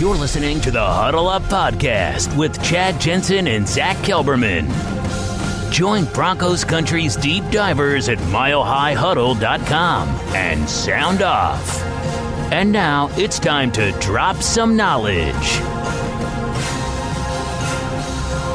You're listening to the Huddle Up Podcast with Chad Jensen and Zack Kelberman. Join Broncos Country's deep divers at milehighhuddle.com and sound off. And now it's time to drop some knowledge.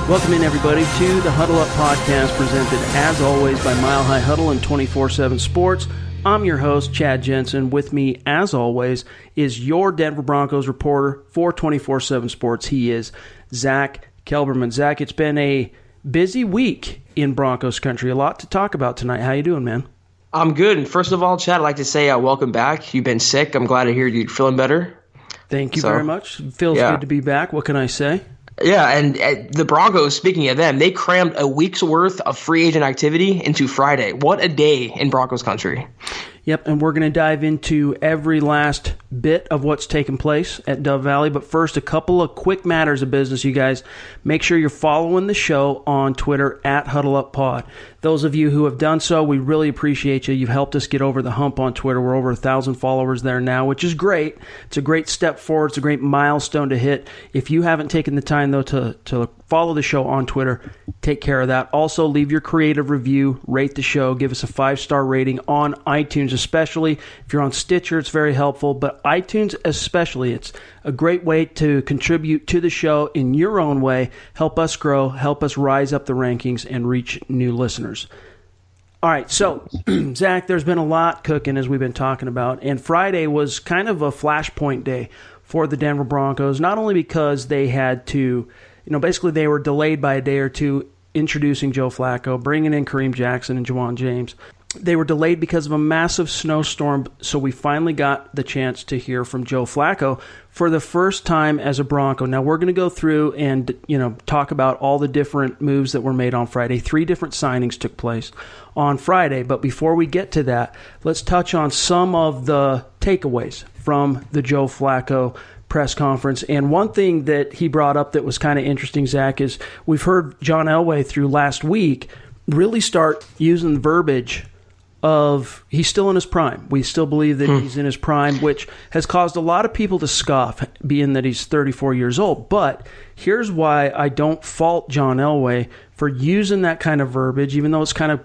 Welcome in, everybody, to the Huddle Up Podcast, presented, as always, by Mile High Huddle and 24/7 Sports. I'm your host, Chad Jensen. With me, as always, is your Denver Broncos reporter for 24/7 Sports. He is Zack Kelberman. Zack, it's been a busy week in Broncos country. A lot to talk about tonight. How you doing, man? I'm good. And first of all, Chad, I'd like to say welcome back. You've been sick. I'm glad to hear you're feeling better. Thank you very much. Feels good to be back. What can I say? Yeah, and the Broncos, speaking of them, they crammed a week's worth of free agent activity into Friday. What a day in Broncos country. Yep, and we're going to dive into every last bit of what's taken place at Dove Valley. But first, a couple of quick matters of business, you guys. Make sure you're following the show on Twitter at HuddleUpPod. Those of you who have done so, we really appreciate you. You've helped us get over the hump on Twitter. We're over 1,000 followers there now, which is great. It's a great step forward. It's a great milestone to hit. If you haven't taken the time, though, to follow the show on Twitter, take care of that. Also, leave your creative review, rate the show, give us a 5-star rating on iTunes, especially. If you're on Stitcher, it's very helpful, but iTunes especially, it's a great way to contribute to the show in your own way, help us grow, help us rise up the rankings, and reach new listeners. All right, so, Zach, there's been a lot cooking, as we've been talking about, and Friday was kind of a flashpoint day for the Denver Broncos, not only because they had to, basically they were delayed by a day or two introducing Joe Flacco, bringing in Kareem Jackson and Juwan James. They were delayed because of a massive snowstorm, so we finally got the chance to hear from Joe Flacco for the first time as a Bronco. Now, we're going to go through and, talk about all the different moves that were made on Friday. 3 different signings took place on Friday, but before we get to that, let's touch on some of the takeaways from the Joe Flacco press conference. And one thing that he brought up that was kind of interesting, Zach, is we've heard John Elway through last week really start using the verbiage of he's still in his prime. We still believe that he's in his prime, which has caused a lot of people to scoff, being that he's 34 years old. But here's why I don't fault John Elway for using that kind of verbiage, even though it's kind of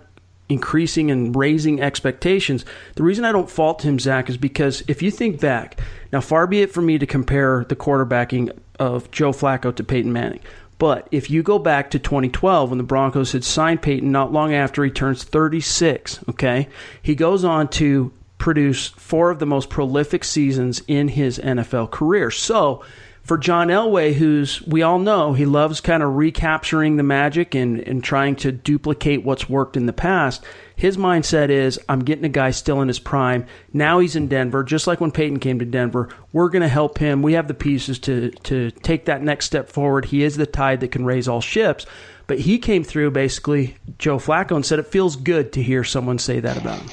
increasing and raising expectations. The reason I don't fault him, Zach, is because if you think back, now far be it from me to compare the quarterbacking of Joe Flacco to Peyton Manning, but if you go back to 2012 when the Broncos had signed Peyton not long after he turns 36, okay, he goes on to produce 4 of the most prolific seasons in his NFL career. So for John Elway, who's, we all know, he loves kind of recapturing the magic and trying to duplicate what's worked in the past, his mindset is, I'm getting a guy still in his prime. Now he's in Denver, just like when Peyton came to Denver. We're going to help him. We have the pieces to take that next step forward. He is the tide that can raise all ships. But he came through, basically, Joe Flacco, and said it feels good to hear someone say that about him.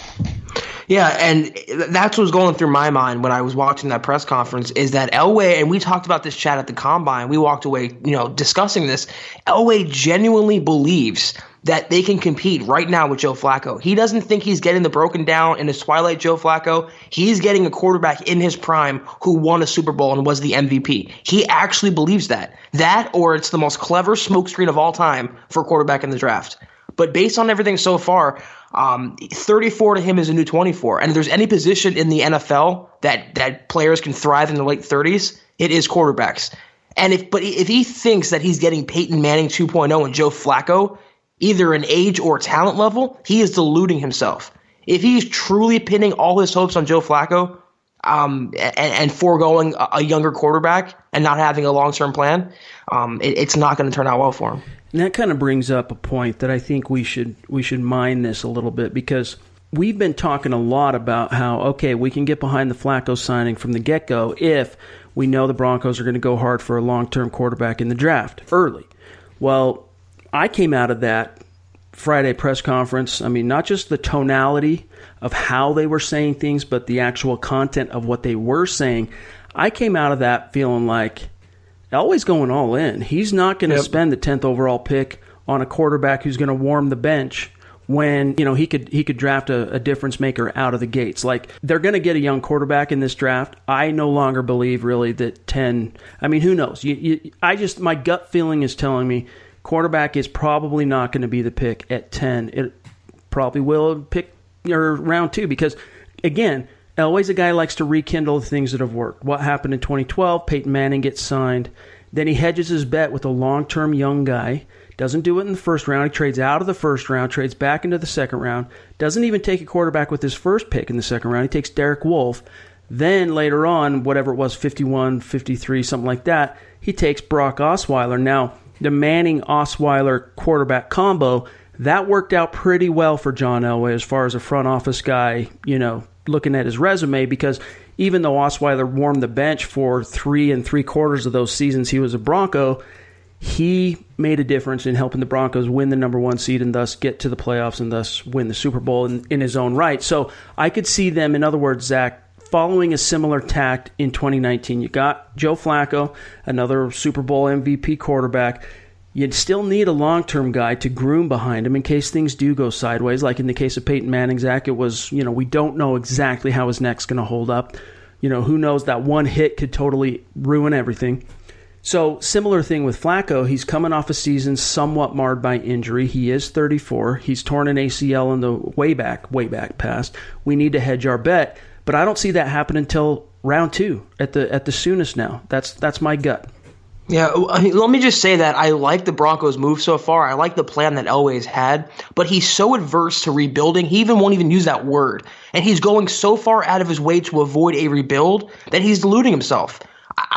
Yeah, and that's what was going through my mind when I was watching that press conference, is that Elway, and we talked about this, chat at the Combine, we walked away, discussing this. Elway genuinely believes that they can compete right now with Joe Flacco. He doesn't think he's getting the broken down in his twilight Joe Flacco. He's getting a quarterback in his prime who won a Super Bowl and was the MVP. He actually believes that. That, or it's the most clever smokescreen of all time for a quarterback in the draft. But based on everything so far, 34 to him is a new 24. And if there's any position in the NFL that players can thrive in their late 30s, it is quarterbacks. And if he thinks that he's getting Peyton Manning 2.0 and Joe Flacco, either in age or talent level, he is deluding himself. If he's truly pinning all his hopes on Joe Flacco and foregoing a younger quarterback and not having a long-term plan, it's not going to turn out well for him. And that kind of brings up a point that I think we should mine this a little bit, because we've been talking a lot about how, okay, we can get behind the Flacco signing from the get-go if we know the Broncos are going to go hard for a long-term quarterback in the draft early. Well, I came out of that Friday press conference, not just the tonality of how they were saying things, but the actual content of what they were saying. I came out of that feeling like Elway's going all in. He's not going to spend the 10th overall pick on a quarterback who's going to warm the bench when, he could draft a difference maker out of the gates. Like, they're going to get a young quarterback in this draft. I no longer believe really that 10, who knows? My gut feeling is telling me quarterback is probably not going to be the pick at 10. It probably will pick round 2 because, again, Elway's a guy who likes to rekindle the things that have worked. What happened in 2012? Peyton Manning gets signed. Then he hedges his bet with a long-term young guy. Doesn't do it in the first round. He trades out of the first round, trades back into the second round. Doesn't even take a quarterback with his first pick in the second round. He takes Derek Wolfe. Then later on, whatever it was, 51, 53, something like that, he takes Brock Osweiler. Now, the Manning-Osweiler quarterback combo, that worked out pretty well for John Elway as far as a front office guy, looking at his resume, because even though Osweiler warmed the bench for 3 3/4 of those seasons he was a Bronco, he made a difference in helping the Broncos win the number 1 seed and thus get to the playoffs and thus win the Super Bowl in his own right. So I could see them, in other words, Zach, following a similar tact in 2019. You got Joe Flacco, another Super Bowl MVP quarterback. You'd still need a long-term guy to groom behind him in case things do go sideways. Like in the case of Peyton Manning, Zach, it was, we don't know exactly how his neck's going to hold up. Who knows, that one hit could totally ruin everything. So similar thing with Flacco. He's coming off a season somewhat marred by injury. He is 34. He's torn an ACL in the way back past. We need to hedge our bet. But I don't see that happen until round 2 at the soonest now. That's my gut. Yeah, let me just say that I like the Broncos' move so far. I like the plan that Elway's had, but he's so adverse to rebuilding, he won't even use that word. And he's going so far out of his way to avoid a rebuild that he's deluding himself.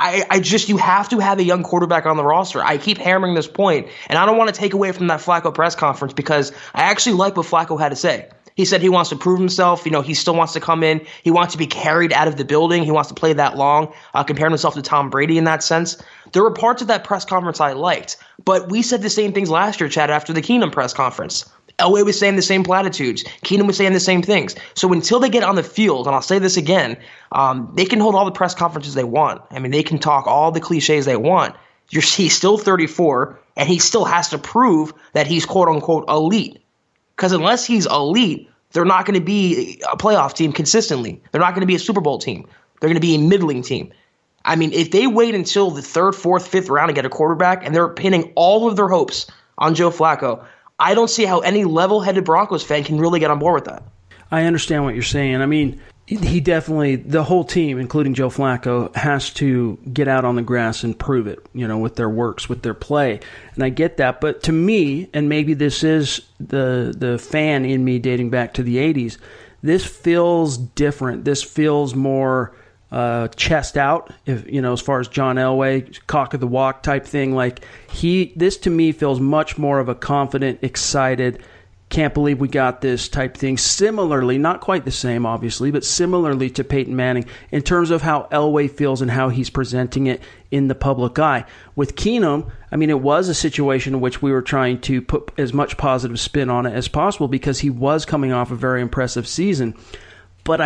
You have to have a young quarterback on the roster. I keep hammering this point, and I don't want to take away from that Flacco press conference because I actually like what Flacco had to say. He said he wants to prove himself. He still wants to come in. He wants to be carried out of the building. He wants to play that long, comparing himself to Tom Brady in that sense. There were parts of that press conference I liked, but we said the same things last year, Chad, after the Keenum press conference. Elway was saying the same platitudes. Keenum was saying the same things. So until they get on the field, and I'll say this again, they can hold all the press conferences they want. They can talk all the cliches they want. He's still 34, and he still has to prove that he's quote-unquote elite. Because unless he's elite, they're not going to be a playoff team consistently. They're not going to be a Super Bowl team. They're going to be a middling team. If they wait until the 3rd, 4th, 5th round to get a quarterback and they're pinning all of their hopes on Joe Flacco, I don't see how any level-headed Broncos fan can really get on board with that. I understand what you're saying. He definitely, the whole team, including Joe Flacco, has to get out on the grass and prove it, with their works, with their play. And I get that. But to me, and maybe this is the fan in me dating back to the 80s, this feels different. This feels more chest out, as far as John Elway, cock of the walk type thing. This to me feels much more of a confident, excited, can't believe we got this type thing. Similarly, not quite the same, obviously, but similarly to Peyton Manning in terms of how Elway feels and how he's presenting it in the public eye. With Keenum, it was a situation in which we were trying to put as much positive spin on it as possible because he was coming off a very impressive season. But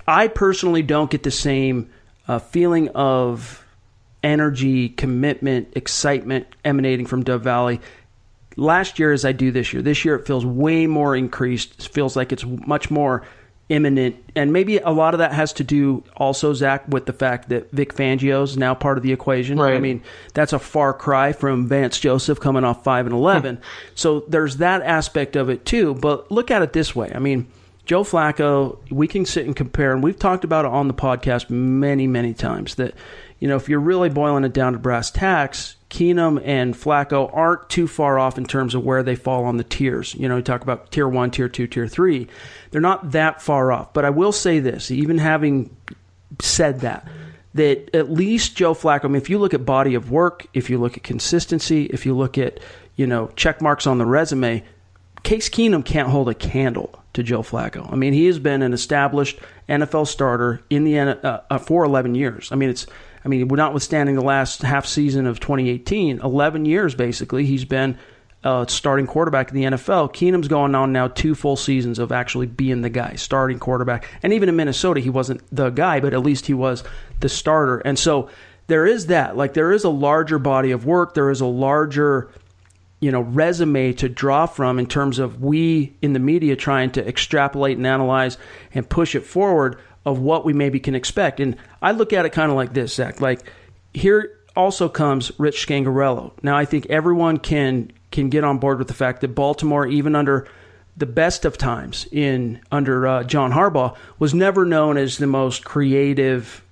I personally don't get the same feeling of energy, commitment, excitement emanating from Dove Valley last year as I do this year. This year it feels way more increased. It feels like it's much more imminent. And maybe a lot of that has to do also, Zach, with the fact that Vic Fangio is now part of the equation. Right. That's a far cry from Vance Joseph coming off 5-11. So there's that aspect of it too. But look at it this way. Joe Flacco, we can sit and compare, and we've talked about it on the podcast many, many times, that, if you're really boiling it down to brass tacks, Keenum and Flacco aren't too far off in terms of where they fall on the tiers. We talk about tier 1, tier 2, tier 3. They're not that far off. But I will say this, even having said that at least Joe Flacco, if you look at body of work, if you look at consistency, if you look at, check marks on the resume, Case Keenum can't hold a candle to Joe Flacco. He has been an established NFL starter in the for 11 years. Notwithstanding the last half season of 2018, 11 years basically, he's been a starting quarterback in the NFL. Keenum's going on now 2 full seasons of actually being the guy, starting quarterback. And even in Minnesota, he wasn't the guy, but at least he was the starter. And so there is that. There is a larger body of work. There is a larger resume to draw from in terms of we in the media trying to extrapolate and analyze and push it forward of what we maybe can expect. And I look at it kind of like this, Zach. Like, here also comes Rich Scangarello. Now, I think everyone can get on board with the fact that Baltimore, even under the best of times under John Harbaugh, was never known as the most creative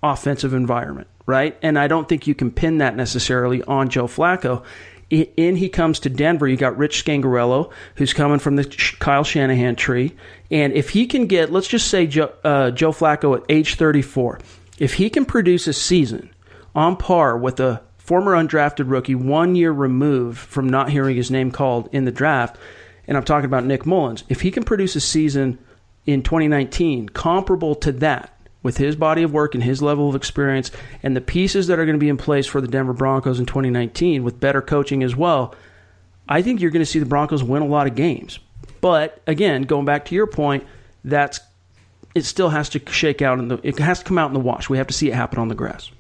offensive environment, right? And I don't think you can pin that necessarily on Joe Flacco. He comes to Denver. You got Rich Scangarello, who's coming from the Kyle Shanahan tree. And if he can get, let's just say Joe Flacco at age 34, if he can produce a season on par with a former undrafted rookie 1 year removed from not hearing his name called in the draft, and I'm talking about Nick Mullins, if he can produce a season in 2019 comparable to that, with his body of work and his level of experience and the pieces that are going to be in place for the Denver Broncos in 2019 with better coaching as well, I think you're going to see the Broncos win a lot of games. But again, going back to your point, it still has to shake out it has to come out in the wash. We have to see it happen on the grass.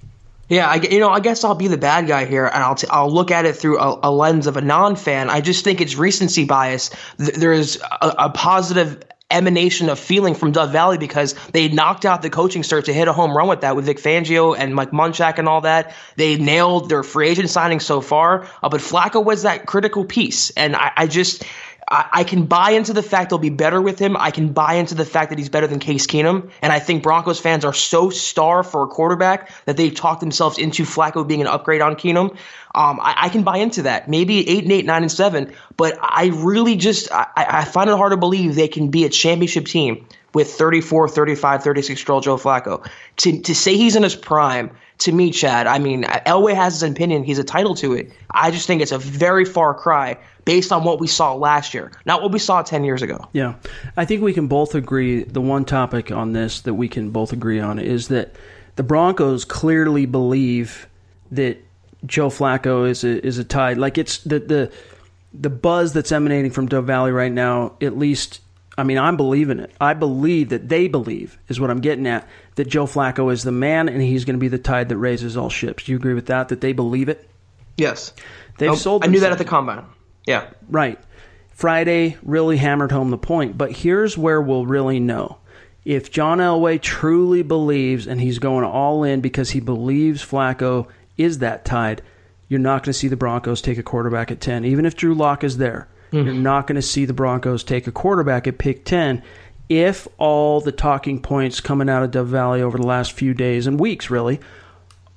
Yeah, I guess I'll be the bad guy here, and I'll look at it through a lens of a non-fan. I just think it's recency bias. There is a positive emanation of feeling from Dove Valley because they knocked out the coaching search to hit a home run with that with Vic Fangio and Mike Munchak and all that. They nailed their free agent signing so far, but Flacco was that critical piece, and I can buy into the fact they'll be better with him. I can buy into the fact that he's better than Case Keenum. And I think Broncos fans are so starved for a quarterback that they've talked themselves into Flacco being an upgrade on Keenum. I can buy into that. Maybe 8-8, 9-7. But I really I find it hard to believe they can be a championship team with 34, 35, 36-year-old Joe Flacco. To say he's in his prime, to me, Chad, I mean, Elway has his opinion. He's entitled to it. I just think it's a very far cry based on what we saw last year, not what we saw 10 years ago. Yeah. I think we can both agree, the one topic on this that we can both agree on is that the Broncos clearly believe that Joe Flacco is a tide. Like, it's the buzz that's emanating from Dove Valley right now, at least, I mean, I'm believing it. I believe that they believe, is what I'm getting at, that Joe Flacco is the man and he's going to be the tide that raises all ships. Do you agree with that they believe it? Yes. They've sold I knew that at the Combine. Yeah. Right. Friday really hammered home the point, but here's where we'll really know. If John Elway truly believes, and he's going all in because he believes Flacco is that tide, you're not going to see the Broncos take a quarterback at 10. Even if Drew Lock is there, you're not going to see the Broncos take a quarterback at pick 10 if all the talking points coming out of Dove Valley over the last few days and weeks really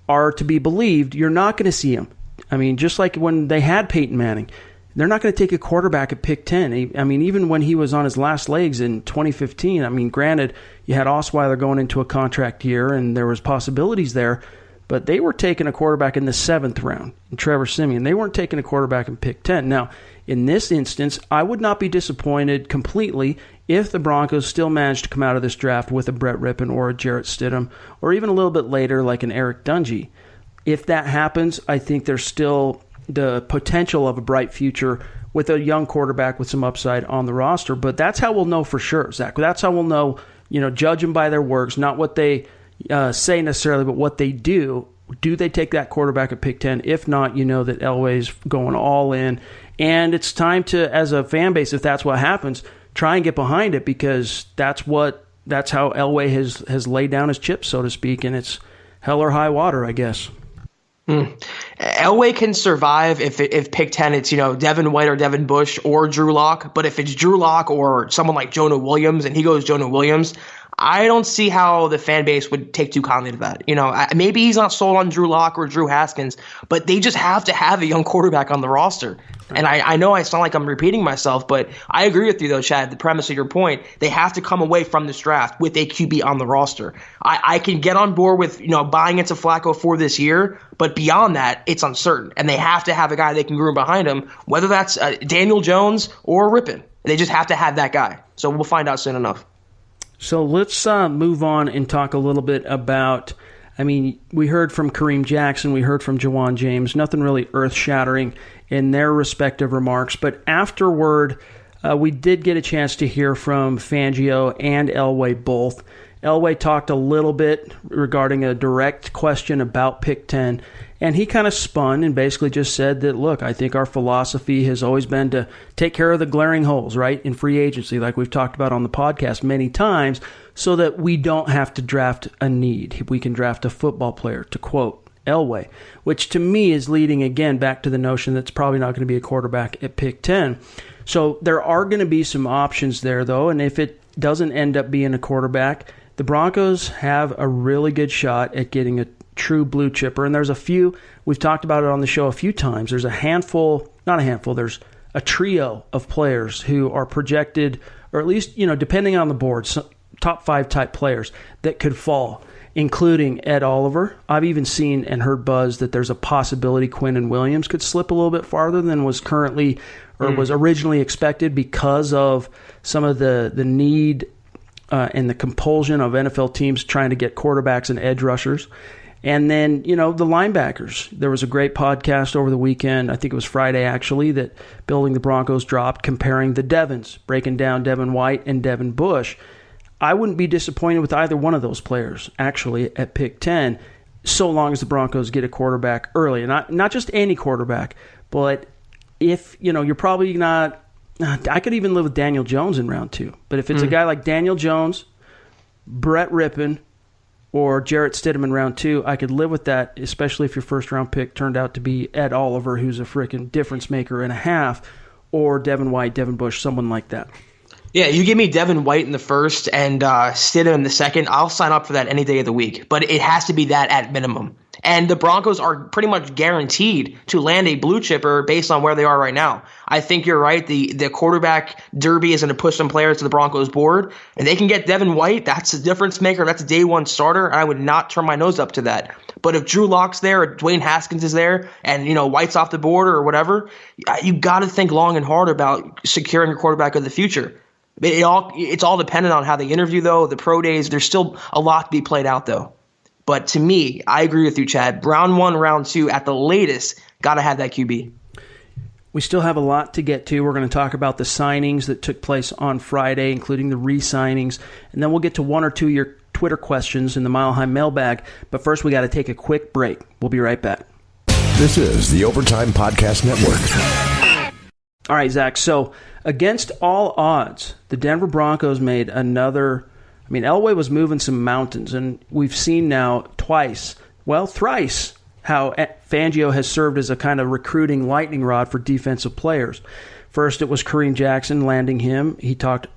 are to be believed. You're not going to see him. I mean, just like when they had Peyton Manning, they're not going to take a quarterback at pick 10. I mean, even when he was on his last legs in 2015, I mean, granted, you had Osweiler going into a contract year and there was possibilities there, but they were taking a quarterback in the 7th round, in Trevor Siemian. They weren't taking a quarterback in pick 10. Now, in this instance, I would not be disappointed completely if the Broncos still managed to come out of this draft with a Brett Rippon or a Jarrett Stidham, or even a little bit later like an Eric Dungy. If that happens, I think there's still the potential of a bright future with a young quarterback with some upside on the roster. But that's how we'll know for sure, Zach. That's how we'll know, judge them by their works, not what they say necessarily, but what they do. Do they take that quarterback at pick 10? If not, you know that Elway's going all in. And it's time to, as a fan base, if that's what happens, try and get behind it, because that's how Elway has laid down his chips, so to speak, and it's hell or high water, I guess. Elway can survive if pick 10 it's Devin White or Devin Bush or Drew Lock, but if it's Drew Lock or someone like Jonah Williams and he goes Jonah Williams, I don't see how the fan base would take too kindly to that. Maybe he's not sold on Drew Lock or Drew Haskins, but they just have to have a young quarterback on the roster. And I know I sound like I'm repeating myself, but I agree with you, though, Chad, the premise of your point. They have to come away from this draft with a QB on the roster. I can get on board with buying into Flacco for this year, but beyond that, it's uncertain. And they have to have a guy they can groom behind him, whether that's Daniel Jones or Rippon. They just have to have that guy. So we'll find out soon enough. So let's move on and talk a little bit about, we heard from Kareem Jackson, we heard from Jawan James, nothing really earth-shattering in their respective remarks, but afterward, we did get a chance to hear from Fangio and Elway both, Elway talked a little bit regarding a direct question about Pick 10, and he kind of spun and basically just said that, look, I think our philosophy has always been to take care of the glaring holes, right, in free agency, like we've talked about on the podcast many times, so that we don't have to draft a need. We can draft a football player, to quote Elway, which to me is leading again back to the notion that it's probably not going to be a quarterback at pick 10. So there are going to be some options there, though, and if it doesn't end up being a quarterback, the Broncos have a really good shot at getting a true blue chipper, and there's a few, we've talked about it on the show a few times, there's there's a trio of players who are projected, or at least, depending on the board, top 5 type players that could fall, including Ed Oliver. I've even seen and heard buzz that there's a possibility Quinnen Williams could slip a little bit farther than was currently or was originally expected because of some of the need and the compulsion of NFL teams trying to get quarterbacks and edge rushers. And then, the linebackers. There was a great podcast over the weekend, I think it was Friday actually, that Building the Broncos dropped comparing the Devons, breaking down Devin White and Devin Bush. I wouldn't be disappointed with either one of those players, actually, at pick 10, so long as the Broncos get a quarterback early. And not just any quarterback, but if, you're probably not... I could even live with Daniel Jones in round 2. But if it's a guy like Daniel Jones, Brett Rippon, or Jarrett Stidham in round 2, I could live with that, especially if your first-round pick turned out to be Ed Oliver, who's a freaking difference maker and a half, or Devin White, Devin Bush, someone like that. Yeah, you give me Devin White in the first and Stidham in the second, I'll sign up for that any day of the week. But it has to be that at minimum. And the Broncos are pretty much guaranteed to land a blue chipper based on where they are right now. I think you're right. The quarterback derby is going to push some players to the Broncos board. And they can get Devin White. That's a difference maker. That's a day one starter. I would not turn my nose up to that. But if Drew Lock's there or Dwayne Haskins is there and, White's off the board or whatever, you got to think long and hard about securing your quarterback of the future. It's all dependent on how they interview, though, the pro days. There's still a lot to be played out, though. But to me, I agree with you, Chad. Round 1, round 2, at the latest, got to have that QB. We still have a lot to get to. We're going to talk about the signings that took place on Friday, including the re-signings. And then we'll get to one or two of your Twitter questions in the Mile High mailbag. But first, we got to take a quick break. We'll be right back. This is the Overtime Podcast Network. All right, Zach. So, against all odds, the Denver Broncos made another... Elway was moving some mountains, and we've seen now thrice, how Fangio has served as a kind of recruiting lightning rod for defensive players. First, it was Kareem Jackson landing him. He talked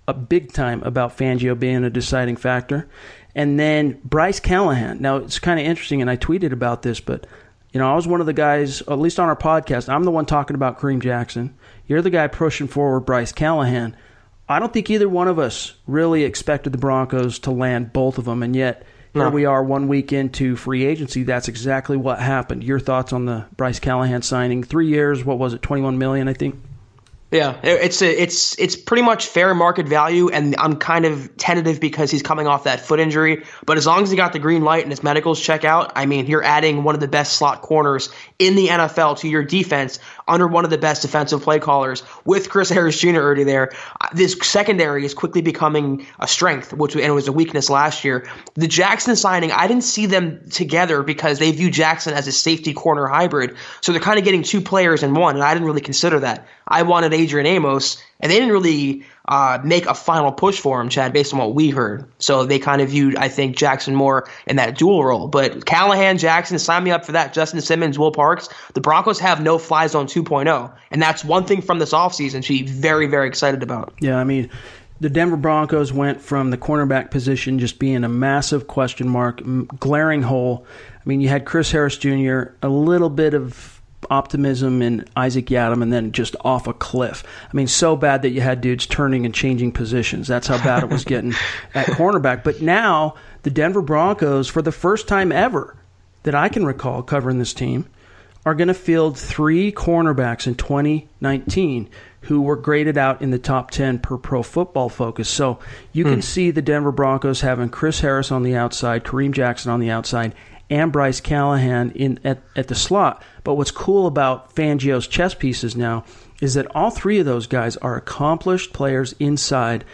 a big time about Fangio being a deciding factor. And then Bryce Callahan. Now, it's kind of interesting, and I tweeted about this, but I was one of the guys, at least on our podcast, I'm the one talking about Kareem Jackson. You're the guy pushing forward Bryce Callahan. I don't think either one of us really expected the Broncos to land both of them, and yet here we are 1 week into free agency. That's exactly what happened. Your thoughts on the Bryce Callahan signing? 3 years, what was it, $21 million, I think? Yeah, it's pretty much fair market value, and I'm kind of tentative because he's coming off that foot injury. But as long as he got the green light and his medicals check out, you're adding one of the best slot corners in the NFL to your defense under one of the best defensive play callers with Chris Harris Jr. already there. This secondary is quickly becoming a strength, and it was a weakness last year. The Jackson signing, I didn't see them together because they view Jackson as a safety corner hybrid. So they're kind of getting 2 players in one, and I didn't really consider that. I wanted Adrian Amos, and they didn't really make a final push for him, Chad, based on what we heard. So they kind of viewed, I think, Jackson more in that dual role. But Callahan, Jackson, sign me up for that. Justin Simmons, Will Parks. The Broncos have no fly zone 2.0, and that's one thing from this offseason to be very, very excited about. Yeah, the Denver Broncos went from the cornerback position just being a massive question mark, glaring hole. You had Chris Harris Jr., a little bit of optimism in Isaac Yiadom, and then just off a cliff. So bad that you had dudes turning and changing positions. That's how bad it was getting at cornerback. But now the Denver Broncos, for the first time ever that I can recall covering this team, are going to field 3 cornerbacks in 2019 who were graded out in the top 10 per Pro Football Focus. So you can see the Denver Broncos having Chris Harris on the outside, Kareem Jackson on the outside, and Bryce Callahan at the slot. But what's cool about Fangio's chess pieces now is that all 3 of those guys are accomplished players inside.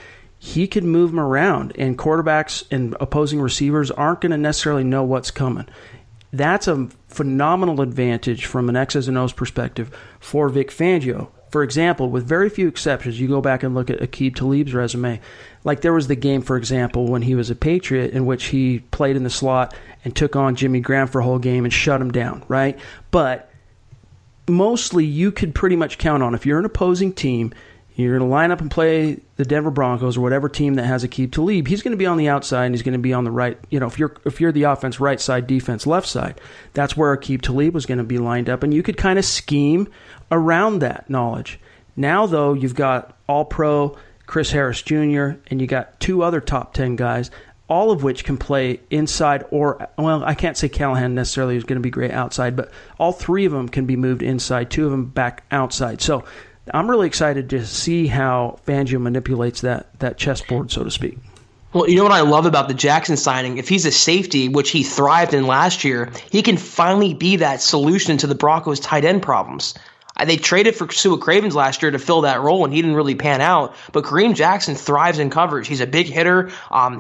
he could move them around, and quarterbacks and opposing receivers aren't going to necessarily know what's coming. That's a phenomenal advantage from an X's and O's perspective for Vic Fangio. For example, with very few exceptions, you go back and look at Aqib Talib's resume. Like there was the game, for example, when he was a Patriot in which he played in the slot and took on Jimmy Graham for a whole game and shut him down, right? But mostly you could pretty much count on if you're an opposing team, you're going to line up and play the Denver Broncos or whatever team that has Aqib Talib. He's going to be on the outside and he's going to be on the right. You know, if you're the offense, right side, defense, left side, that's where Aqib Talib was going to be lined up, and you could kind of scheme around that knowledge. Now, though, you've got All-Pro Chris Harris Jr. and you got 2 other top 10 guys, all of which can play inside or, well, I can't say Callahan necessarily is going to be great outside, but all 3 of them can be moved inside, 2 of them back outside. So I'm really excited to see how Fangio manipulates that chessboard, so to speak. Well, you know what I love about the Jackson signing? If he's a safety, which he thrived in last year, he can finally be that solution to the Broncos' tight end problems. They traded for Sua Cravens last year to fill that role, and he didn't really pan out. But Kareem Jackson thrives in coverage. He's a big hitter.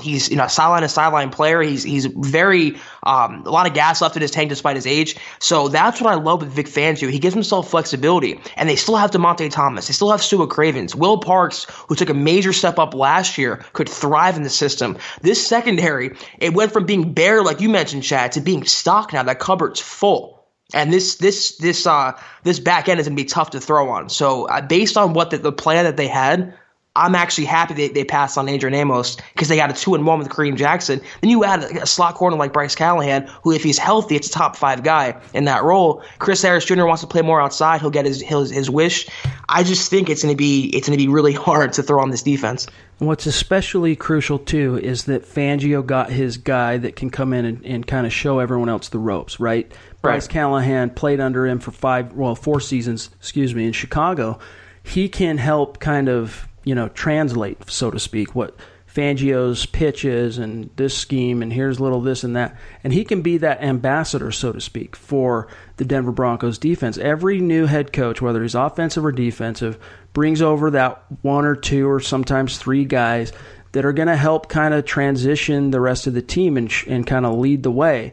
He's a sideline player. He's very a lot of gas left in his tank despite his age. So that's what I love with Vic Fangio. He gives himself flexibility, and they still have DeMonte Thomas. They still have Sua Cravens. Will Parks, who took a major step up last year, could thrive in the system. This secondary, it went from being bare, like you mentioned, Chad, to being stocked now. That cupboard's full. And this back end is going to be tough to throw on. So based on what the plan that they had, I'm actually happy they passed on Adrian Amos because they got a 2-1 with Kareem Jackson. Then you add a slot corner like Bryce Callahan, who if he's healthy, it's a top 5 guy in that role. Chris Harris Jr. wants to play more outside. He'll get his wish. I just think it's going to be really hard to throw on this defense. What's especially crucial, too, is that Fangio got his guy that can come in and kind of show everyone else the ropes, right? Bryce Callahan played under him for 4 seasons, in Chicago. He can help kind of, translate, so to speak, what Fangio's pitch is and this scheme and here's little this and that. And he can be that ambassador, so to speak, for the Denver Broncos defense. Every new head coach, whether he's offensive or defensive, brings over that 1 or 2 or sometimes 3 guys that are going to help kind of transition the rest of the team and kind of lead the way.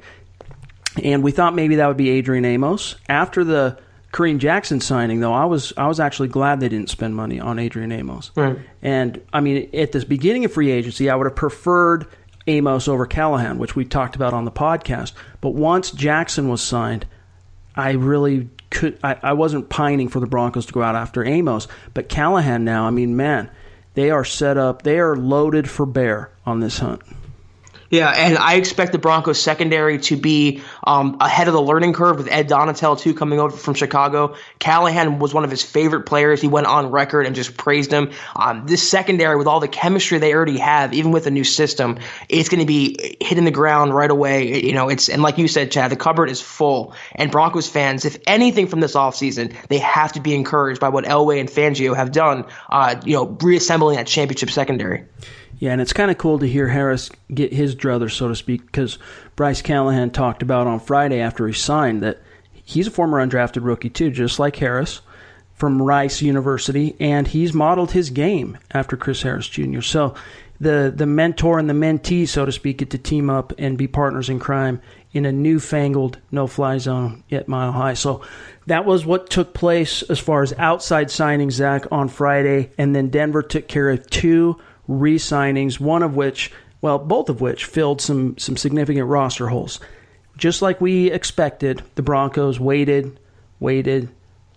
And we thought maybe that would be Adrian Amos. After the Kareem Jackson signing, though, I was actually glad they didn't spend money on Adrian Amos. Right. And, I mean, at the beginning of free agency, I would have preferred Amos over Callahan, which we talked about on the podcast. But once Jackson was signed, I really I wasn't pining for the Broncos to go out after Amos. But Callahan now, I mean, man, they are set up. They are loaded for bear on this hunt. Yeah, and I expect the Broncos secondary to be ahead of the learning curve with Ed Donatel, too, coming over from Chicago. Callahan was one of his favorite players. He went on record and just praised him. This secondary, with all the chemistry they already have, even with a new system, it's going to be hitting the ground right away. And like you said, Chad, the cupboard is full. And Broncos fans, if anything from this offseason, they have to be encouraged by what Elway and Fangio have done, reassembling that championship secondary. Yeah, and it's kind of cool to hear Harris get his druthers, so to speak, because Bryce Callahan talked about on Friday after he signed that he's a former undrafted rookie too, just like Harris from Rice University, and he's modeled his game after Chris Harris Jr. So the mentor and the mentee, so to speak, get to team up and be partners in crime in a newfangled no-fly zone at Mile High. So that was what took place as far as outside signings, Zach, on Friday, and then Denver took care of 2 re-signings, both of which filled some significant roster holes. Just like we expected, the Broncos waited, let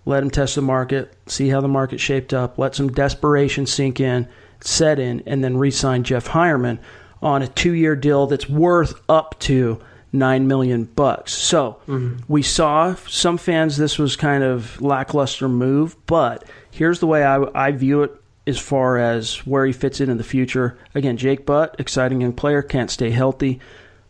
them test the market, see how the market shaped up, let some desperation sink in, set in, and then re-signed Jeff Heuerman on a 2-year deal that's worth up to $9 million. So we saw some fans, this was kind of lackluster move, but here's the way I view it. As far as where he fits in the future. Again, Jake Butt, exciting young player, can't stay healthy.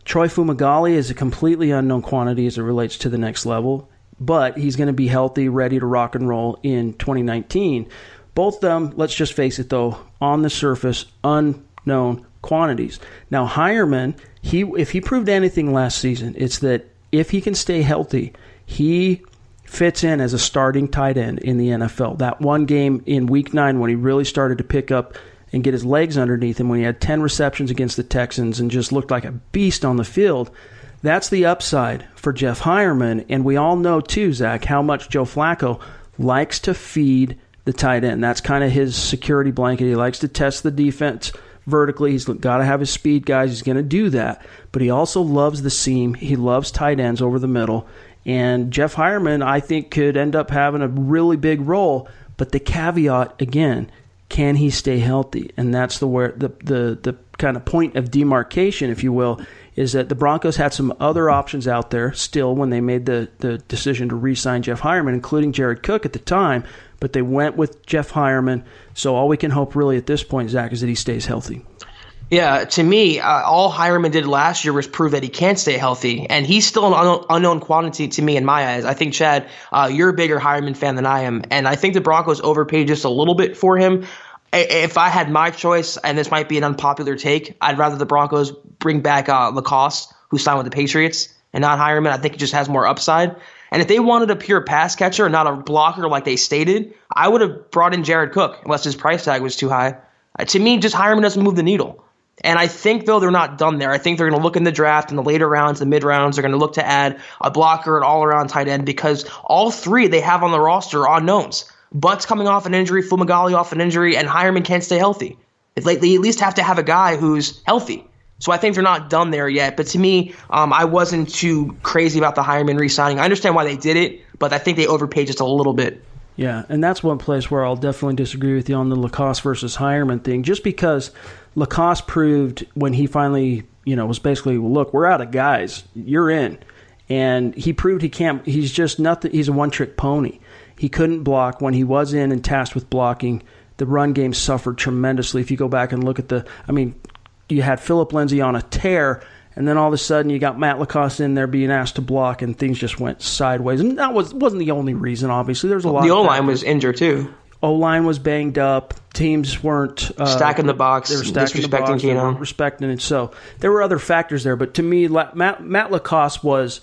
Troy Fumagalli is a completely unknown quantity as it relates to the next level, but he's going to be healthy, ready to rock and roll in 2019. Both of them, let's just face it though, on the surface, unknown quantities. Now, Heuerman, if he proved anything last season, it's that if he can stay healthy, he fits in as a starting tight end in the NFL. That one game in Week 9 when he really started to pick up and get his legs underneath him when he had 10 receptions against the Texans and just looked like a beast on the field. That's the upside for Jeff Heuerman. And we all know, too, Zach, how much Joe Flacco likes to feed the tight end. That's kind of his security blanket. He likes to test the defense vertically. He's got to have his speed guys. He's going to do that. But he also loves the seam. He loves tight ends over the middle. And Jeff Heuerman, I think, could end up having a really big role. But the caveat, again, can he stay healthy? And that's the kind of point of demarcation, if you will, is that the Broncos had some other options out there still when they made the decision to re-sign Jeff Heuerman, including Jared Cook at the time, but they went with Jeff Heuerman. So all we can hope really at this point, Zach, is that he stays healthy. Yeah, to me, all Heuerman did last year was prove that he can stay healthy, and he's still an unknown quantity to me in my eyes. I think, Chad, you're a bigger Heuerman fan than I am, and I think the Broncos overpaid just a little bit for him. If I had my choice, and this might be an unpopular take, I'd rather the Broncos bring back Lacoste, who signed with the Patriots, and not Heuerman. I think he just has more upside. And if they wanted a pure pass catcher and not a blocker like they stated, I would have brought in Jared Cook, unless his price tag was too high. To me, just Heuerman doesn't move the needle. And I think, though, they're not done there. I think they're going to look in the draft in the later rounds, the mid rounds. They're going to look to add a blocker, an all-around tight end, because all three they have on the roster are unknowns. Butt's coming off an injury, Fumagalli off an injury, and Heuerman can't stay healthy. They at least have to have a guy who's healthy. So I think they're not done there yet. But to me, I wasn't too crazy about the Heuerman re-signing. I understand why they did it, but I think they overpaid just a little bit. Yeah, and that's one place where I'll definitely disagree with you on the Lacoste versus Heuerman thing, just because Lacoste proved when he finally, was basically, look, we're out of guys. You're in. And he proved he can't. He's just nothing. He's a one-trick pony. He couldn't block. When he was in and tasked with blocking, the run game suffered tremendously. If you go back and look at you had Phillip Lindsay on a tear, and then all of a sudden you got Matt Lacoste in there being asked to block, and things just went sideways. And that wasn't the only reason, obviously. There's a lot. The O-line was injured, too. O-line was banged up. Teams weren't stacking the box. They were stacking disrespecting the box. Keenum. They weren't respecting it. So there were other factors there. But to me, Matt Lacoste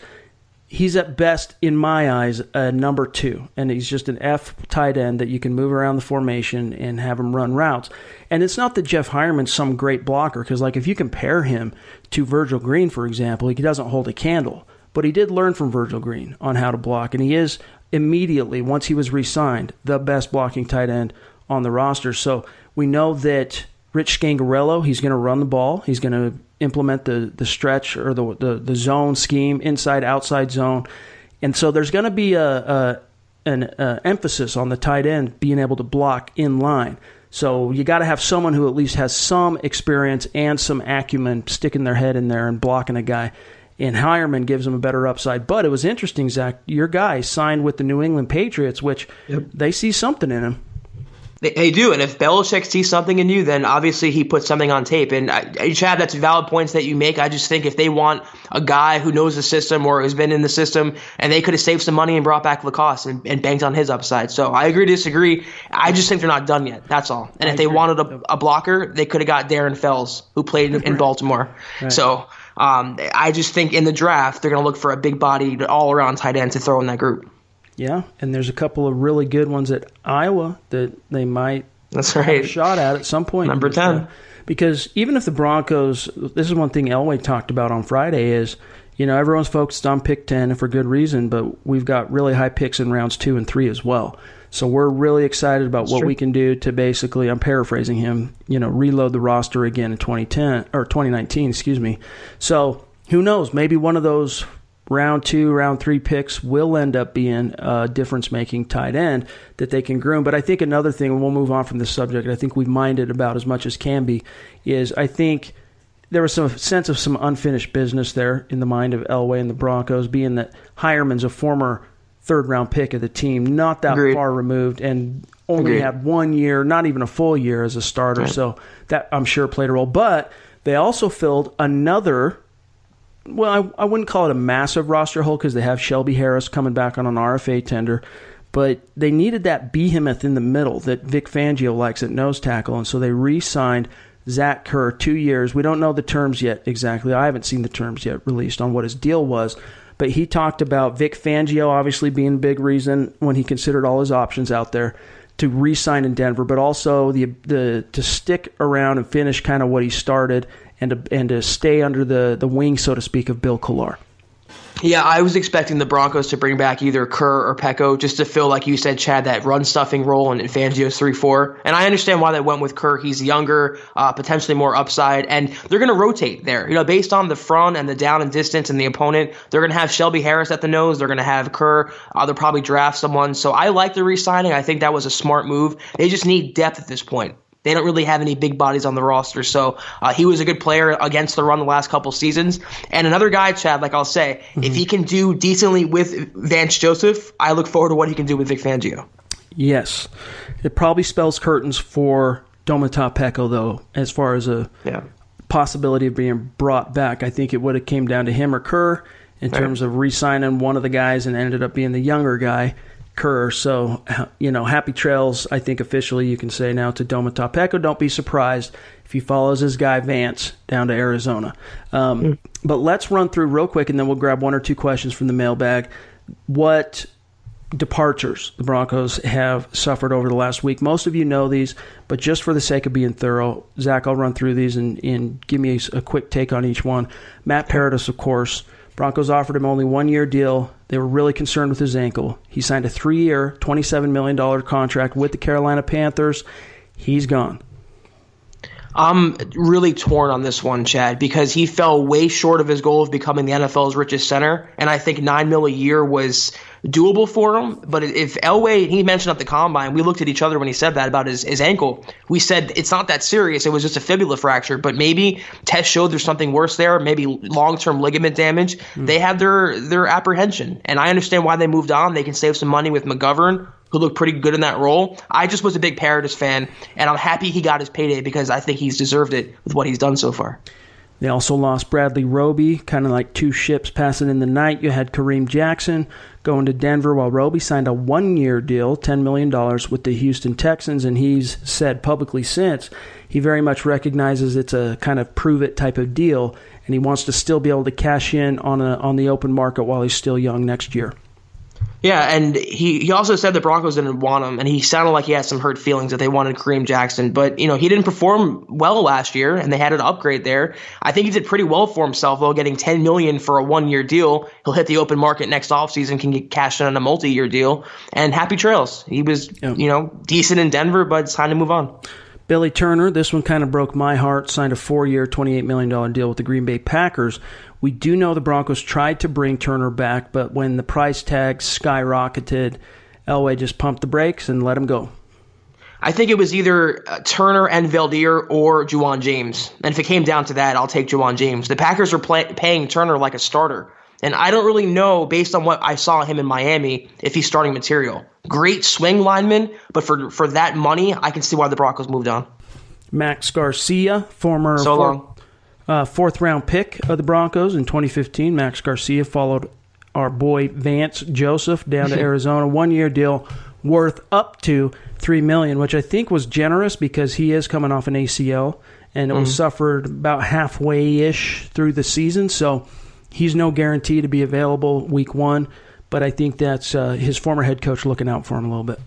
he's at best, in my eyes, a number 2. And he's just an F tight end that you can move around the formation and have him run routes. And it's not that Jeff Heuerman's some great blocker, because if you compare him to Virgil Green, for example, he doesn't hold a candle. But he did learn from Virgil Green on how to block. And he is immediately, once he was re-signed, the best blocking tight end on the roster. So we know that Rich Scangarello, he's going to run the ball. He's going to implement the stretch or the zone scheme, inside, outside zone. And so there's going to be an emphasis on the tight end being able to block in line. So you got to have someone who at least has some experience and some acumen sticking their head in there and blocking a guy. And Heuerman gives him a better upside. But it was interesting, Zach, your guy signed with the New England Patriots, which they see something in him. They do, and if Belichick sees something in you, then obviously he puts something on tape. And Chad, that's valid points that you make. I just think if they want a guy who knows the system or has been in the system, and they could have saved some money and brought back Lacoste and banked on his upside. So I agree to disagree. I just think they're not done yet. That's all. And if they wanted a blocker, they could have got Darren Fells, who played in Baltimore. Right. So I just think in the draft they're going to look for a big-bodied, all-around tight end to throw in that group. Yeah, and there's a couple of really good ones at Iowa that they might have a shot at some point. Number 10. Because even if the Broncos, this is one thing Elway talked about on Friday is, everyone's focused on pick 10 and for good reason, but we've got really high picks in rounds 2 and 3 as well. So we're really excited about what we can do to basically, I'm paraphrasing him, reload the roster again in 2019, excuse me. So who knows, maybe one of those round 2, round 3 picks will end up being a difference-making tight end that they can groom. But I think another thing, and we'll move on from this subject, I think we've minded about as much as can be, is I think there was some sense of some unfinished business there in the mind of Elway and the Broncos, being that Heuerman's a former third-round pick of the team, not that far removed, and only had 1 year, not even a full year as a starter. Right. So that, I'm sure, played a role. But they also filled another... Well, I wouldn't call it a massive roster hole because they have Shelby Harris coming back on an RFA tender, but they needed that behemoth in the middle that Vic Fangio likes at nose tackle, and so they re-signed Zach Kerr 2 years. We don't know the terms yet exactly. I haven't seen the terms yet released on what his deal was, but he talked about Vic Fangio obviously being a big reason when he considered all his options out there to re-sign in Denver, but also the to stick around and finish kind of what he started, and to stay under the wing, so to speak, of Bill Kolar. Yeah, I was expecting the Broncos to bring back either Kerr or Pecco just to fill, like you said, Chad, that run-stuffing role in Fangio's 3-4. And I understand why they went with Kerr. He's younger, potentially more upside, and they're going to rotate there. Based on the front and the down and distance and the opponent, they're going to have Shelby Harris at the nose. They're going to have Kerr. They'll probably draft someone. So I like the re-signing. I think that was a smart move. They just need depth at this point. They don't really have any big bodies on the roster, so he was a good player against the run the last couple seasons. And another guy, Chad, like I'll say, if he can do decently with Vance Joseph, I look forward to what he can do with Vic Fangio. Yes. It probably spells curtains for Domata Pecco, though, as far as a possibility of being brought back. I think it would have came down to him or Kerr in terms of re-signing one of the guys, and ended up being the younger guy, Kerr. So, happy trails, I think officially you can say now, to Domata Pecco. Don't be surprised if he follows his guy Vance down to Arizona. But let's run through real quick, and then we'll grab one or two questions from the mailbag. What departures the Broncos have suffered over the last week. Most of you know these, but just for the sake of being thorough, Zach, I'll run through these and give me a quick take on each one. Matt Paradis, of course. Broncos offered him only 1 year deal. They were really concerned with his ankle. He signed a 3-year, $27 million contract with the Carolina Panthers. He's gone. I'm really torn on this one, Chad, because he fell way short of his goal of becoming the NFL's richest center, and I think $9 million a year was doable for him. But if Elway, he mentioned at the Combine, we looked at each other when he said that about his ankle. We said it's not that serious. It was just a fibula fracture, but maybe tests showed there's something worse there, maybe long-term ligament damage. They have their apprehension, and I understand why they moved on. They can save some money with McGovern, who looked pretty good in that role. I just was a big Paradis fan, and I'm happy he got his payday because I think he's deserved it with what he's done so far. They also lost Bradley Roby, kind of like two ships passing in the night. You had Kareem Jackson going to Denver, while Roby signed a 1-year deal, $10 million, with the Houston Texans, and he's said publicly since he very much recognizes it's a kind of prove-it type of deal, and he wants to still be able to cash in on the open market while he's still young next year. Yeah, and he also said the Broncos didn't want him, and he sounded like he had some hurt feelings that they wanted Kareem Jackson. But, he didn't perform well last year, and they had an upgrade there. I think he did pretty well for himself, though, getting $10 million for a 1-year deal. He'll hit the open market next offseason, can get cashed in on a multi-year deal. And happy trails. He was, decent in Denver, but it's time to move on. Billy Turner, this one kind of broke my heart, signed a 4-year, $28 million deal with the Green Bay Packers. We do know the Broncos tried to bring Turner back, but when the price tag skyrocketed, Elway just pumped the brakes and let him go. I think it was either Turner and Valdir or Juwan James. And if it came down to that, I'll take Juwan James. The Packers are paying Turner like a starter. And I don't really know, based on what I saw him in Miami, if he's starting material. Great swing lineman, but for that money, I can see why the Broncos moved on. Max Garcia, former fourth-round pick of the Broncos in 2015. Max Garcia followed our boy Vance Joseph down to Arizona. 1-year deal worth up to $3 million, which I think was generous because he is coming off an ACL, and it was suffered about halfway-ish through the season. So he's no guarantee to be available week 1, but I think that's his former head coach looking out for him a little bit.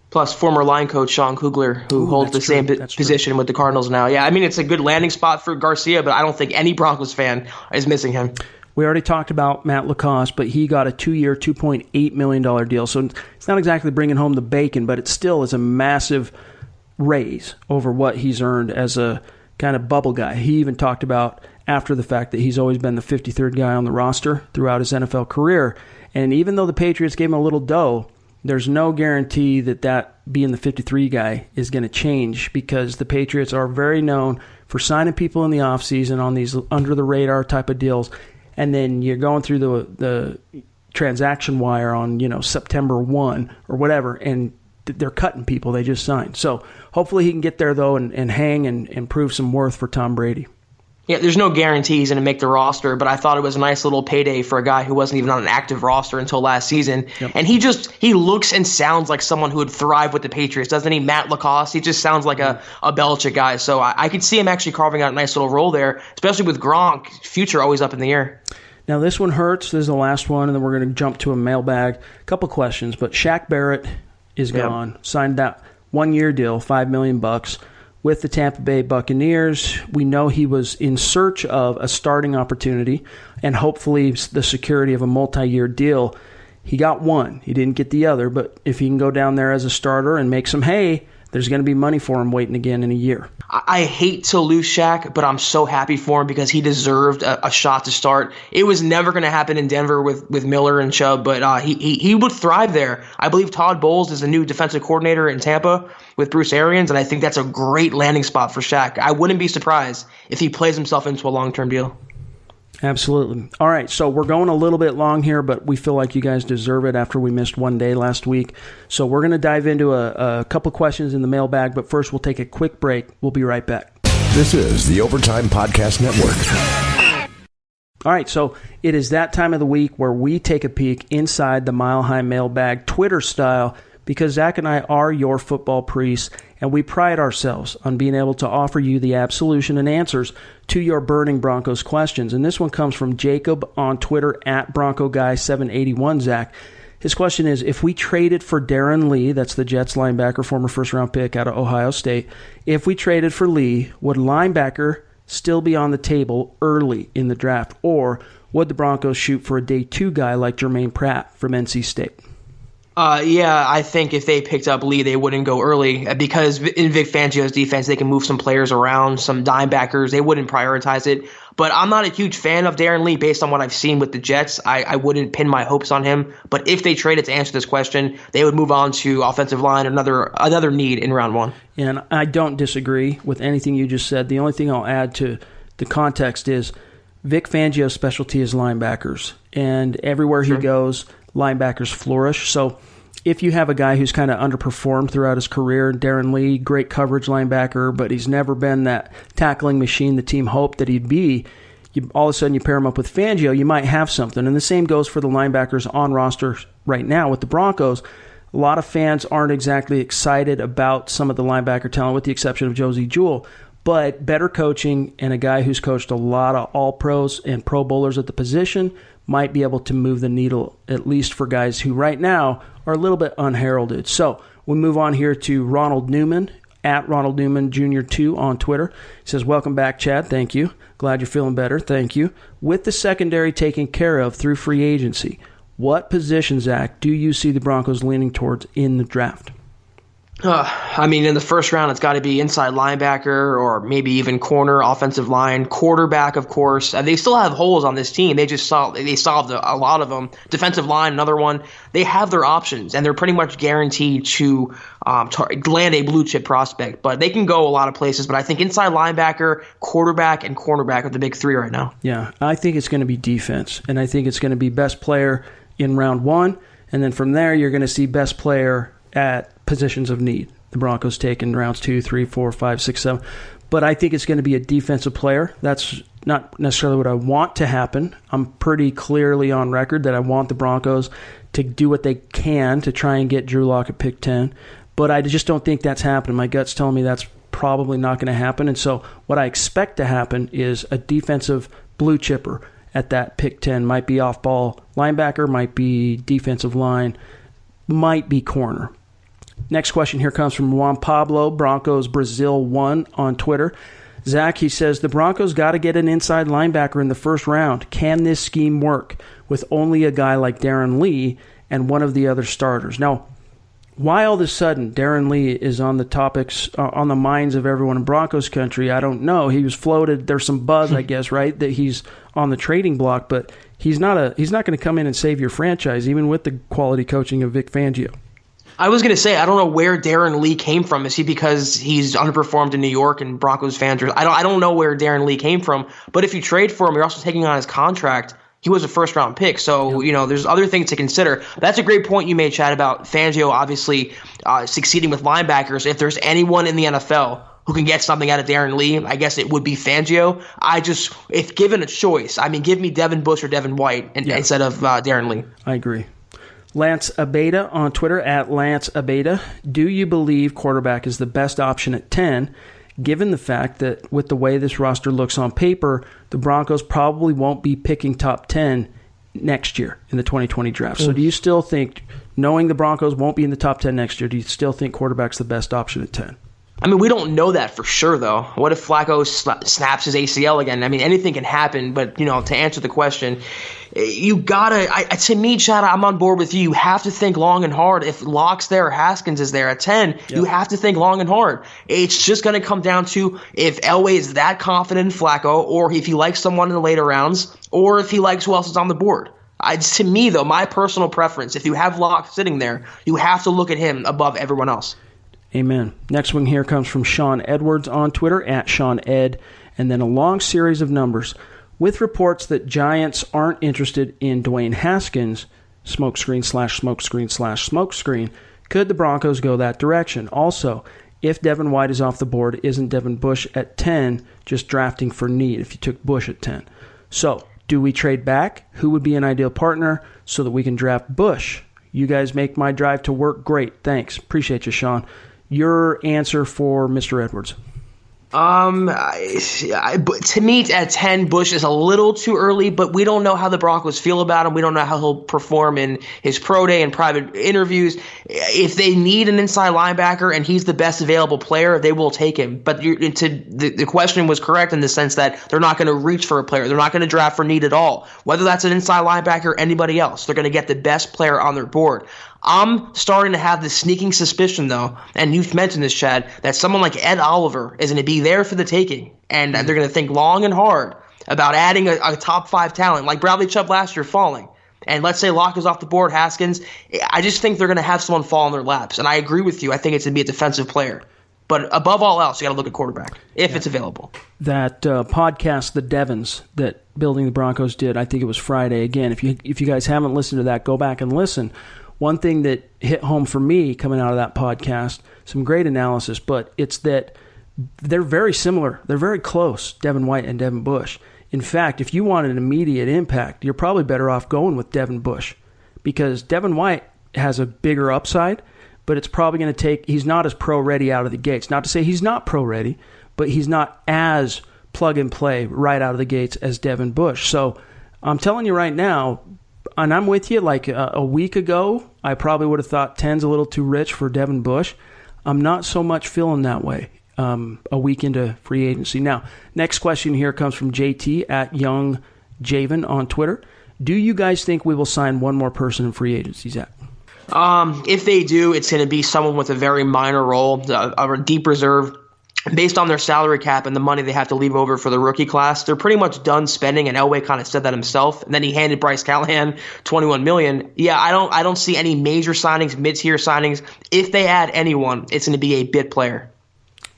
Plus former line coach Sean Kugler, who holds the same position with the Cardinals now. Yeah, I mean, it's a good landing spot for Garcia, but I don't think any Broncos fan is missing him. We already talked about Matt Lacoste, but he got a 2-year, $2.8 million deal. So it's not exactly bringing home the bacon, but it still is a massive raise over what he's earned as a kind of bubble guy. He even talked about after the fact that he's always been the 53rd guy on the roster throughout his NFL career. And even though the Patriots gave him a little dough, there's no guarantee that being the 53 guy is going to change, because the Patriots are very known for signing people in the offseason on these under-the-radar type of deals, and then you're going through the transaction wire on September 1 or whatever, and they're cutting people they just signed. So hopefully he can get there, though, and hang and prove some worth for Tom Brady. Yeah, there's no guarantee he's going to make the roster, but I thought it was a nice little payday for a guy who wasn't even on an active roster until last season. Yep. And he looks and sounds like someone who would thrive with the Patriots, doesn't he? Matt Lacoste, he just sounds like a Belichick guy. So I could see him actually carving out a nice little role there, especially with Gronk, future always up in the air. Now this one hurts. This is the last one, and then we're going to jump to a mailbag. A couple questions, but Shaq Barrett is gone. Signed that 1-year deal, $5 million with the Tampa Bay Buccaneers. We know he was in search of a starting opportunity and hopefully the security of a multi-year deal. He got one. He didn't get the other, but if he can go down there as a starter and make some hay, there's going to be money for him waiting again in a year. I hate to lose Shaq, but I'm so happy for him because he deserved a shot to start. It was never going to happen in Denver with Miller and Chubb, but he would thrive there. I believe Todd Bowles is the new defensive coordinator in Tampa with Bruce Arians, and I think that's a great landing spot for Shaq. I wouldn't be surprised if he plays himself into a long-term deal. Absolutely. All right, so we're going a little bit long here, but we feel like you guys deserve it after we missed one day last week. So we're going to dive into a couple questions in the mailbag, but first we'll take a quick break. We'll be right back. This is the Overtime Podcast Network. All right, so it is that time of the week where we take a peek inside the Mile High mailbag, Twitter style, because Zach and I are your football priests, and we pride ourselves on being able to offer you the absolution and answers to your burning Broncos questions. And this one comes from Jacob on Twitter at BroncoGuy781, Zach. His question is, if we traded for Darren Lee, that's the Jets linebacker, former first-round pick out of Ohio State, if we traded for Lee, would linebacker still be on the table early in the draft, or would the Broncos shoot for a day 2 guy like Jermaine Pratt from NC State? Yeah, I think if they picked up Lee, they wouldn't go early because in Vic Fangio's defense, they can move some players around, some dime backers. They wouldn't prioritize it. But I'm not a huge fan of Darren Lee based on what I've seen with the Jets. I wouldn't pin my hopes on him. But if they traded to answer this question, they would move on to offensive line, another need in round 1. And I don't disagree with anything you just said. The only thing I'll add to the context is Vic Fangio's specialty is linebackers. And everywhere he goes, linebackers flourish. So if you have a guy who's kind of underperformed throughout his career, Darren Lee, great coverage linebacker, but he's never been that tackling machine the team hoped that he'd be, all of a sudden you pair him up with Fangio, you might have something. And the same goes for the linebackers on roster right now with the Broncos. A lot of fans aren't exactly excited about some of the linebacker talent, with the exception of Josie Jewell. But better coaching and a guy who's coached a lot of all-pros and pro bowlers at the position might be able to move the needle, at least for guys who right now are a little bit unheralded. So we'll move on here to Ronald Newman, at Ronald Newman Jr. 2 on Twitter. He says, welcome back, Chad. Thank you. Glad you're feeling better. Thank you. With the secondary taken care of through free agency, what position, Zach, do you see the Broncos leaning towards in the draft? I mean, in the first round, it's got to be inside linebacker or maybe even corner, offensive line, quarterback, of course. They still have holes on this team. They solved a lot of them. Defensive line, another one. They have their options, and they're pretty much guaranteed to land a blue chip prospect. But they can go a lot of places. But I think inside linebacker, quarterback, and cornerback are the big 3 right now. Yeah, I think it's going to be defense, and I think it's going to be best player in round 1, and then from there you're going to see best player at positions of need. The Broncos taking rounds 2, 3, 4, 5, 6, 7. But I think it's going to be a defensive player. That's not necessarily what I want to happen. I'm pretty clearly on record that I want the Broncos to do what they can to try and get Drew Lock at pick 10. But I just don't think that's happening. My gut's telling me that's probably not going to happen. And so what I expect to happen is a defensive blue chipper at that pick 10. Might be off-ball linebacker, might be defensive line, might be corner. Next question here comes from Juan Pablo, Broncos Brazil 1 on Twitter. Zach, he says, the Broncos got to get an inside linebacker in the first round. Can this scheme work with only a guy like Darren Lee and one of the other starters? Now, why all of a sudden Darren Lee is on the topics, on the minds of everyone in Broncos country, I don't know. He was floated. There's some buzz, I guess, right, that he's on the trading block, but he's not going to come in and save your franchise, even with the quality coaching of Vic Fangio. I was going to say, I don't know where Darren Lee came from. Is he because he's underperformed in New York and Broncos fans? I don't know where Darren Lee came from. But if you trade for him, you're also taking on his contract. He was a first-round pick. So, there's other things to consider. That's a great point you made, Chad, about Fangio obviously succeeding with linebackers. If there's anyone in the NFL who can get something out of Darren Lee, I guess it would be Fangio. If given a choice, give me Devin Bush or Devin White instead of Darren Lee. I agree. Lance Abeda on Twitter, at Lance Abeda. Do you believe quarterback is the best option at 10, given the fact that with the way this roster looks on paper, the Broncos probably won't be picking top 10 next year in the 2020 draft. So do you still think, knowing the Broncos won't be in the top 10 next year, do you still think quarterback's the best option at 10? I mean, we don't know that for sure, though. What if Flacco snaps his ACL again? I mean, anything can happen. But, to answer the question, you gotta. To me, Chad, I'm on board with you. You have to think long and hard. If Locke's there or Haskins is there at 10, you have to think long and hard. It's just going to come down to if Elway is that confident in Flacco, or if he likes someone in the later rounds, or if he likes who else is on the board. To me, though, my personal preference, if you have Locke sitting there, you have to look at him above everyone else. Amen. Next one here comes from Sean Edwards on Twitter, at SeanEd, and then a long series of numbers. With reports that Giants aren't interested in Dwayne Haskins, smokescreen/smokescreen/smokescreen, could the Broncos go that direction? Also, if Devin White is off the board, isn't Devin Bush at 10 just drafting for need if you took Bush at 10? So, do we trade back? Who would be an ideal partner so that we can draft Bush? You guys make my drive to work great. Thanks. Appreciate you, Sean. Your answer for Mr. Edwards. To me, at 10, Bush is a little too early, but we don't know how the Broncos feel about him. We don't know how he'll perform in his pro day and private interviews. If they need an inside linebacker and he's the best available player, they will take him. But the question was correct in the sense that they're not going to reach for a player. They're not going to draft for need at all. Whether that's an inside linebacker or anybody else, they're going to get the best player on their board. I'm starting to have this sneaking suspicion, though, and you've mentioned this, Chad, that someone like Ed Oliver is going to be there for the taking, and they're going to think long and hard about adding a top 5 talent, like Bradley Chubb last year falling. And let's say Locke is off the board, Haskins. I just think they're going to have someone fall in their laps, and I agree with you. I think it's going to be a defensive player. But above all else, you got to look at quarterback, if it's available. That podcast, The Devons, that Building the Broncos did, I think it was Friday. Again, if you guys haven't listened to that, go back and listen. One thing that hit home for me coming out of that podcast, some great analysis, but it's that they're very similar. They're very close, Devin White and Devin Bush. In fact, if you want an immediate impact, you're probably better off going with Devin Bush because Devin White has a bigger upside, but it's probably going to take – he's not as pro-ready out of the gates. Not to say he's not pro-ready, but he's not as plug-and-play right out of the gates as Devin Bush. So I'm telling you right now – and I'm with you, like a week ago, I probably would have thought 10's a little too rich for Devin Bush. I'm not so much feeling that way a week into free agency. Now, next question here comes from JT at Young Javen on Twitter. Do you guys think we will sign one more person in free agency, Zach? If they do, it's going to be someone with a very minor role, a deep reserve. Based on their salary cap and the money they have to leave over for the rookie class, they're pretty much done spending, and Elway kind of said that himself. And then he handed Bryce Callahan $21 million. Yeah, I don't see any major signings, mid-tier signings. If they add anyone, it's going to be a bit player.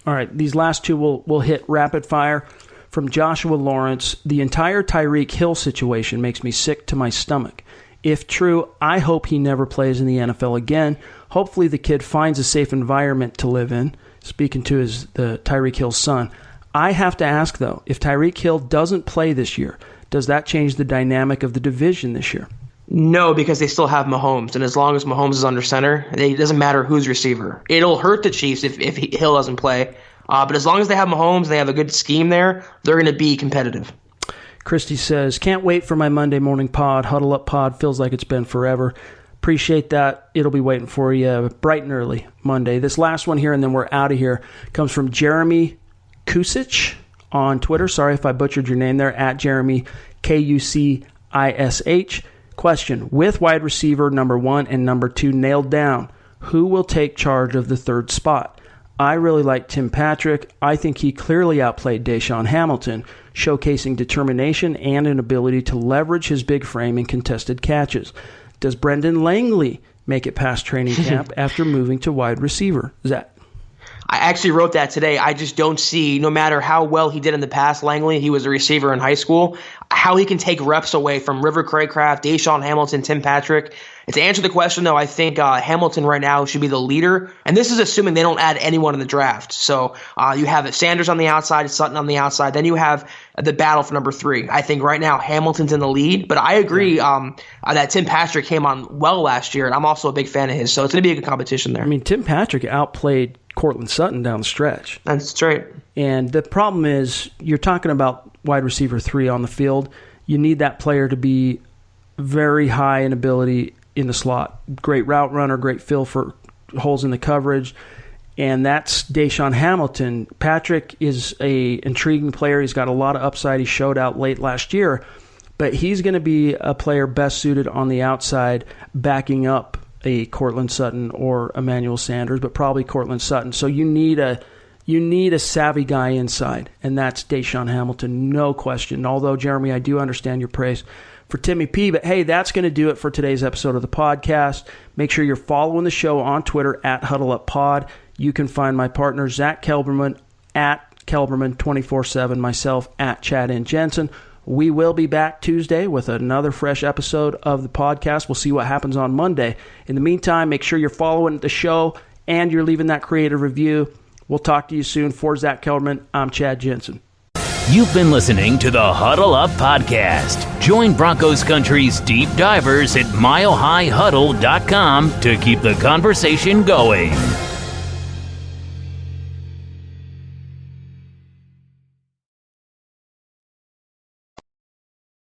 All right, these last two will hit rapid fire. From Joshua Lawrence, the entire Tyreek Hill situation makes me sick to my stomach. If true, I hope he never plays in the NFL again. Hopefully the kid finds a safe environment to live in. Speaking to the Tyreek Hill's son. I have to ask, though, if Tyreek Hill doesn't play this year, does that change the dynamic of the division this year? No, because they still have Mahomes, and as long as Mahomes is under center, it doesn't matter who's receiver. It'll hurt the Chiefs if Hill doesn't play, but as long as they have Mahomes, they have a good scheme there, they're going to be competitive. Christy says, can't wait for my Monday morning pod. Huddle Up Pod feels like it's been forever. Appreciate that. It'll be waiting for you bright and early Monday. This last one here, and then we're out of here, comes from Jeremy Kusic on Twitter. Sorry if I butchered your name there, at Jeremy Kucish. Question, with wide receiver number 1 and number 2 nailed down, who will take charge of the third spot? I really like Tim Patrick. I think he clearly outplayed Deshaun Hamilton, showcasing determination and an ability to leverage his big frame in contested catches. Does Brendan Langley make it past training camp after moving to wide receiver? Zach? I actually wrote that today. I just don't see, no matter how well he did in the past, Langley, he was a receiver in high school, how he can take reps away from River Craycraft, Deshaun Hamilton, Tim Patrick. And to answer the question, though, I think Hamilton right now should be the leader. And this is assuming they don't add anyone in the draft. So you have Sanders on the outside, Sutton on the outside. Then you have the battle for number 3. I think right now Hamilton's in the lead. But I agree that Tim Patrick came on well last year, and I'm also a big fan of his. So it's going to be a good competition there. I mean, Tim Patrick outplayed Cortland Sutton down the stretch. That's right. And the problem is you're talking about wide receiver 3 on the field. You need that player to be very high in ability in the slot. Great route runner, great feel for holes in the coverage. And that's Deshaun Hamilton. Patrick is a intriguing player. He's got a lot of upside. He showed out late last year. But he's going to be a player best suited on the outside, backing up a Cortland Sutton or Emmanuel Sanders, but probably Cortland Sutton. So you need a savvy guy inside, and that's Deshaun Hamilton, no question. Although, Jeremy, I do understand your praise for Timmy P. But, hey, that's going to do it for today's episode of the podcast. Make sure you're following the show on Twitter at HuddleUpPod. You can find my partner, Zack Kelberman, at Kelberman247, myself at Chad and Jensen. We will be back Tuesday with another fresh episode of the podcast. We'll see what happens on Monday. In the meantime, make sure you're following the show and you're leaving that creative review. We'll talk to you soon. For Zack Kelberman, I'm Chad Jensen. You've been listening to the Huddle Up Podcast. Join Broncos Country's deep divers at milehighhuddle.com to keep the conversation going.